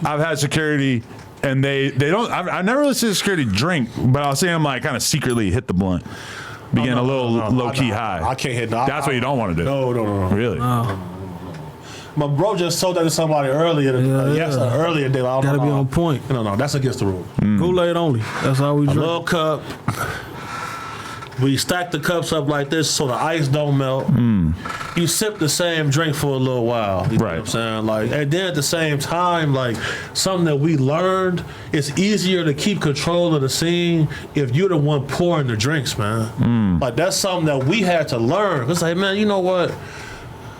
I've had security, and they don't. I've never really seen security drink, but I'll see them like kind of secretly hit the blunt, begin a little low key high. I can't hit. That's what you don't want to do. No. Really. My bro just told that to somebody earlier. Earlier today. Gotta be on point. No, that's against the rule. Kool-Aid only. That's all we drink. A little cup. We stack the cups up like this so the ice don't melt. You sip the same drink for a little while. You know what I'm saying? Like, and then at the same time, like something that we learned, it's easier to keep control of the scene if you're the one pouring the drinks, man. Like that's something that we had to learn. It's like, man, you know what?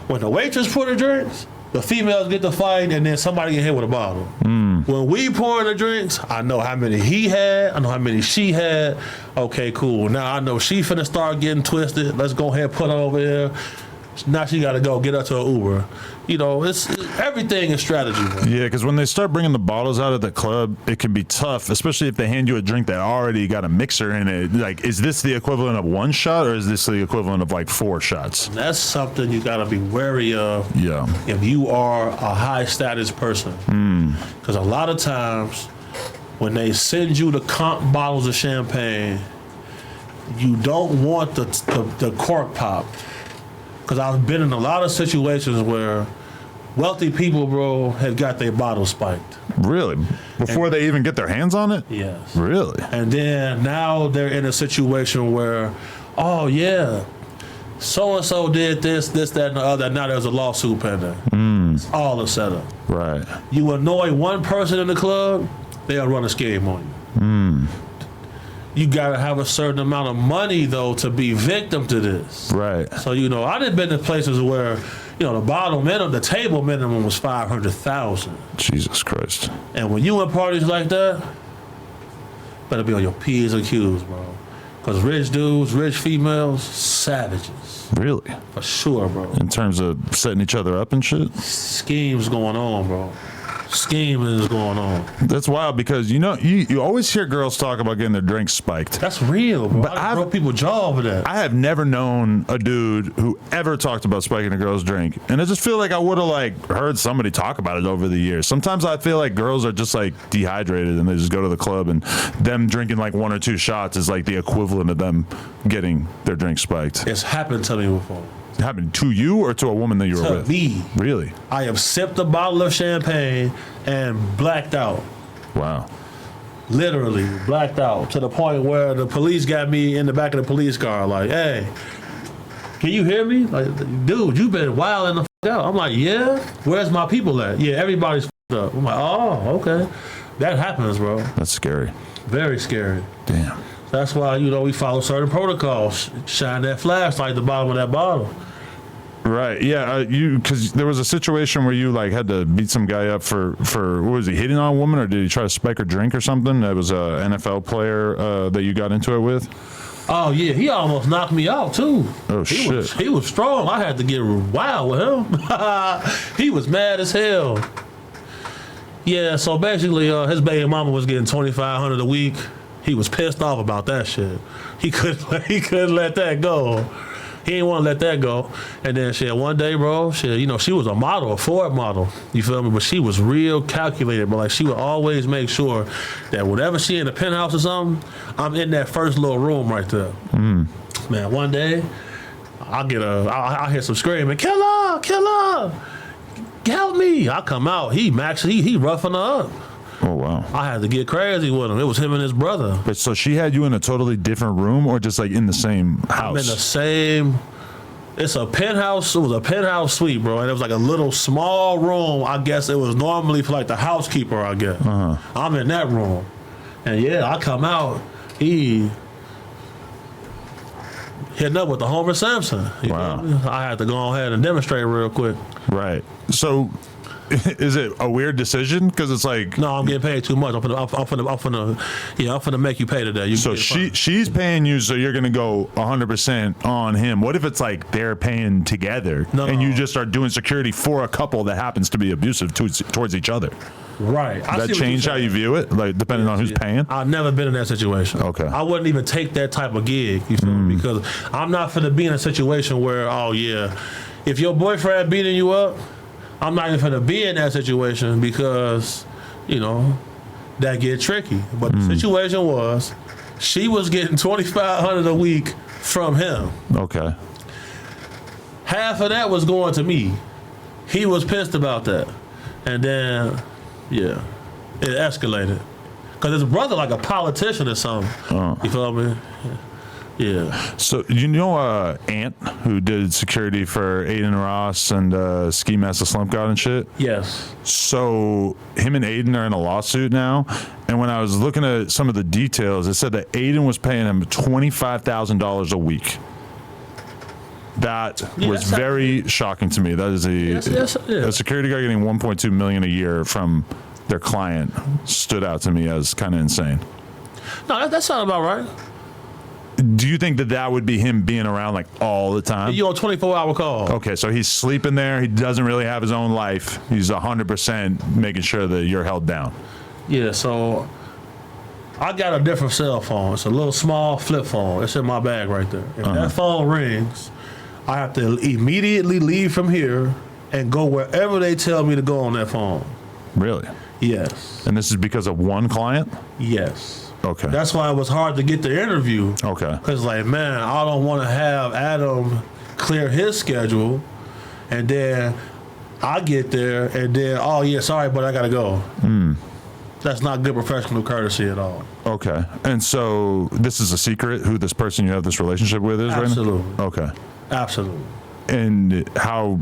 When the waitress pour the drinks, the females get to fight, and then somebody get hit with a bottle. When we pouring the drinks, I know how many he had, I know how many she had. Okay, cool. Now I know she finna start getting twisted. Let's go ahead and put her over here. Now she got to go get her to an Uber. You know, it's everything is strategy, man. Yeah, because when they start bringing the bottles out at the club, it can be tough, especially if they hand you a drink that already got a mixer in it. Like, is this the equivalent of one shot, or is this the equivalent of like 4 shots? That's something you got to be wary of. Yeah. If you are a high status person, because a lot of times when they send you the comp bottles of champagne, you don't want the cork pop. Because I've been in a lot of situations where wealthy people, bro, have got their bottles spiked. Really? Before they even get their hands on it? Yes. Really? And then now they're in a situation where, oh, yeah, so-and-so did this, that, and the other. Now there's a lawsuit pending. It's all a setup. Right. You annoy one person in the club, they'll run a scheme on you. You gotta have a certain amount of money though to be victim to this. Right. So you know, I done been to places where, you know, the table minimum was 500,000. Jesus Christ. And when you in parties like that, better be on your P's and Q's, bro. Cause rich dudes, rich females, savages. Really? For sure, bro. In terms of setting each other up and shit? Schemes going on, bro. Scheming is going on. That's wild because you know you always hear girls talk about getting their drinks spiked. That's real, bro. But I broke people's jaw over that. I have never known a dude who ever talked about spiking a girl's drink, and I just feel like I would have like heard somebody talk about it over the years. Sometimes I feel like girls are just like dehydrated and they just go to the club, and them drinking like 1 or 2 shots is like the equivalent of them getting their drink spiked. It's happened to me before. It happened to you or to a woman that you were with? Me. Really? I have sipped a bottle of champagne and blacked out. Wow. Literally blacked out to the point where the police got me in the back of the police car like, hey, can you hear me? Like, dude, you been wilding the f*** out. I'm like, yeah? Where's my people at? Yeah, everybody's f***ed up. I'm like, oh, okay. That happens, bro. That's scary. Very scary. Damn. That's why, you know, we follow certain protocols. Shine that flashlight at the bottom of that bottle. Right. Yeah. Because there was a situation where you like had to beat some guy up for what was he hitting on a woman, or did he try to spike her drink or something? That was a NFL player that you got into it with. Oh yeah, he almost knocked me out too. Oh shit. He was strong. I had to get wild with him. He was mad as hell. Yeah. So basically, his baby mama was getting $2,500 a week. He was pissed off about that shit. He couldn't let that go. He didn't want to let that go. And then shit, one day, bro, shit, you know, she was a model, a Ford model. You feel me? But she was real calculated, but like she would always make sure that whenever she in the penthouse or something, I'm in that first little room right there. Man, one day, I hear some screaming, kill her, help me. I come out, he roughing her up. Oh, wow. I had to get crazy with him. It was him and his brother. But so she had you in a totally different room or just like in the same house? I'm in the same. It's a penthouse. It was a penthouse suite, bro. And it was like a little small room. I guess it was normally for like the housekeeper, I guess. I'm in that room. And yeah, I come out. He hitting up with the Homer Simpson. Wow. I had to go ahead and demonstrate real quick. Right. So is it a weird decision? Because it's like, no, I'm getting paid too much. I'm finna make you pay today. So she's paying you, so you're gonna go 100% on him. What if it's like they're paying together and you just are doing security for a couple that happens to be abusive towards each other? Right. Does that change how you view it, like depending on who's paying? I've never been in that situation. Okay. I wouldn't even take that type of gig, you feel me? Because I'm not finna be in a situation where, oh yeah, if your boyfriend beating you up, I'm not even finna be in that situation because that get tricky. But the situation was, she was getting $2,500 a week from him. Okay. Half of that was going to me. He was pissed about that. And then, it escalated. Because his brother like a politician or something. You feel me? Yeah. So Ant, who did security for Adin Ross and Ski Master Slump God and shit? Yes. So him and Adin are in a lawsuit now, and when I was looking at some of the details, it said that Adin was paying him $25,000 a week. That was very shocking to me. That is a security guard getting $1.2 million a year from their client stood out to me as kind of insane. No, that sounds about right. Do you think that would be him being around like all the time? You on 24-hour call. Okay, so he's sleeping there. He doesn't really have his own life. He's 100% making sure that you're held down. Yeah, so I got a different cell phone. It's a little small flip phone. It's in my bag right there. If that phone rings, I have to immediately leave from here and go wherever they tell me to go on that phone. Really? Yes. And this is because of one client? Yes. Okay. That's why it was hard to get the interview. Okay. Because, like, man, I don't want to have Adam clear his schedule, and then I get there, and then, oh, yeah, sorry, but I got to go. That's not good professional courtesy at all. Okay. And so this is a secret who this person you have this relationship with is Absolutely. right now? Okay. Absolutely. And how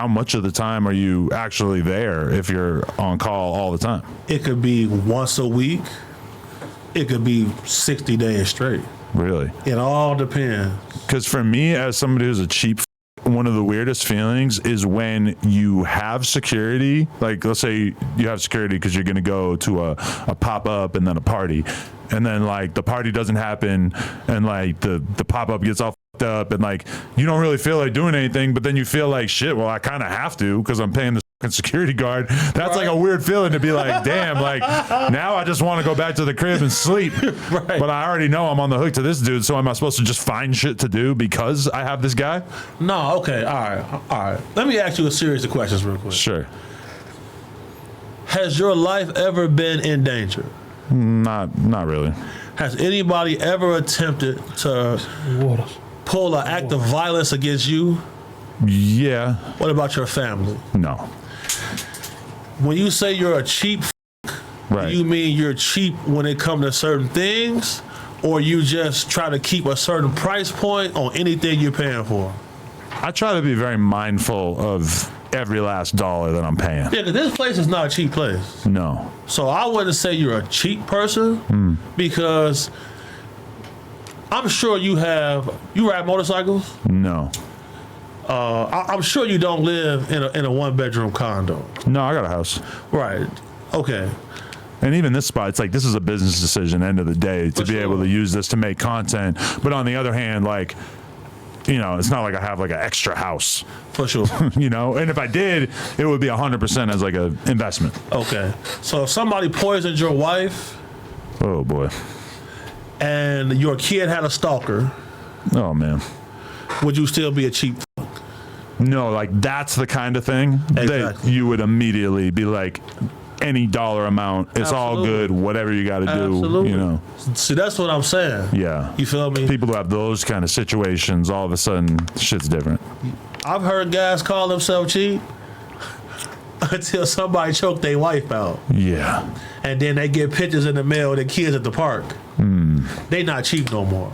much of the time are you actually there if you're on call all the time? It could be once a week. It could be 60 days straight. Really? It all depends. Because for me, as somebody who's a cheap, one of the weirdest feelings is when you have security. Like, let's say you have security because you're going to go to a pop-up and then a party. And then, like, the party doesn't happen and, like, the pop-up gets all up and, like, you don't really feel like doing anything, but then you feel like, shit, well, I kind of have to because I'm paying this fucking security guard. That's like a weird feeling to be like, damn, like, now I just want to go back to the crib and sleep. Right. But I already know I'm on the hook to this dude, so am I supposed to just find shit to do because I have this guy? No, okay, all right. Let me ask you a series of questions real quick. Sure. Has your life ever been in danger? Not really. Has anybody ever attempted to pull an act of violence against you? Yeah. What about your family? No. When you say you're a cheap, Right. do you mean you're cheap when it comes to certain things, or you just try to keep a certain price point on anything you're paying for? I try to be very mindful of every last dollar that I'm paying. Yeah, because this place is not a cheap place. No. So I wouldn't say you're a cheap person because I'm sure you ride motorcycles? No. I'm sure you don't live in a one-bedroom condo. No, I got a house. Right. Okay. And even this spot, it's like this is a business decision, end of the day, to be able to use this to make content. But on the other hand, like, it's not like I have like an extra house. For sure. And if I did, it would be 100% as like an investment. Okay. So if somebody poisoned your wife Oh, boy. and your kid had a stalker, Oh, man. would you still be a cheap? No, like that's the kind of thing that Exactly. you would immediately be like, any dollar amount, it's all Absolutely. good, whatever you got to do, Absolutely. See, that's what I'm saying. Yeah. You feel me? People who have those kind of situations, all of a sudden, shit's different. I've heard guys call themselves cheap until somebody choked their wife out. Yeah. And then they get pictures in the mail of their kids at the park. They not cheap no more.